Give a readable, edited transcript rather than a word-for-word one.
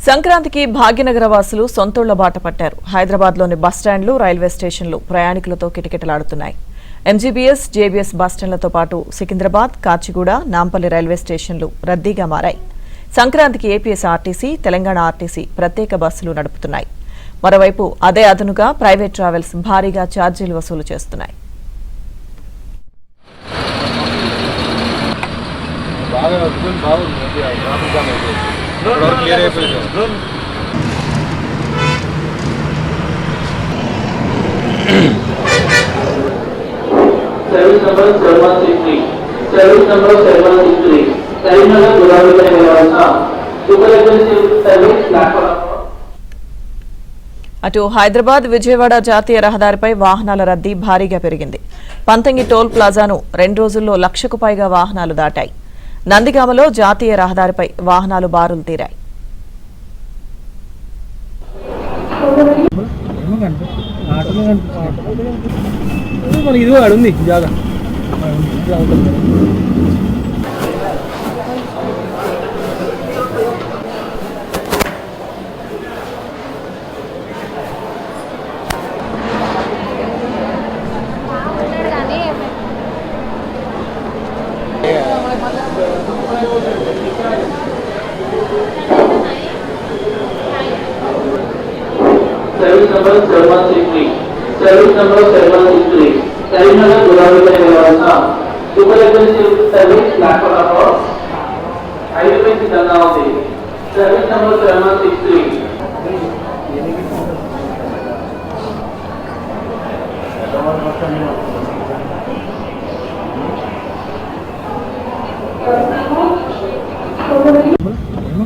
సంక్రాంతికి భాగ్యనగర వాసులు సొంతూళ్ల బాట పట్టారు. హైదరాబాద్లోని బస్టాండ్లు, రైల్వే స్టేషన్లు ప్రయాణికులతో కిటకిటలాడుతున్నాయి. ఎంజీబీఎస్, జేబీఎస్ బస్టాండ్లతో పాటు సికింద్రాబాద్, కాచిగూడ, నాంపల్లి రైల్వే స్టేషన్లు రద్దీగా మారాయి. సంక్రాంతికి ఏపీఎస్ఆర్టీసీ, తెలంగాణ ఆర్టీసీ ప్రత్యేక బస్సులు నడుపుతున్నాయి. మరోవైపు అదే అదనుగా ప్రైవేట్ ట్రావెల్స్ భారీగా ఛార్జీలు వసూలు చేస్తున్నాయి. Service number 763 service number 763 Karimnagar गुलाबी में व्यवस्था सुपर एजेंसी सर्विस प्लाटफॉर्म అటు హైదరాబాద్, విజయవాడ జాతీయ రహదారిపై వాహనాల రద్దీ భారీగా పెరిగింది. పంతంగి టోల్ ప్లాజాను 2 రోజుల్లో 1,00,000కు పైగా వాహనాలు దాటాయి. నందిగామలో జాతీయ రహదారిపై వాహనాలు బారులు తీరాయి. Service number 763 service number 763 Karimnagar गुलाबी में व्यवस्था super agency service platform highway में गंगावती सर्विस नंबर 763 ఏమో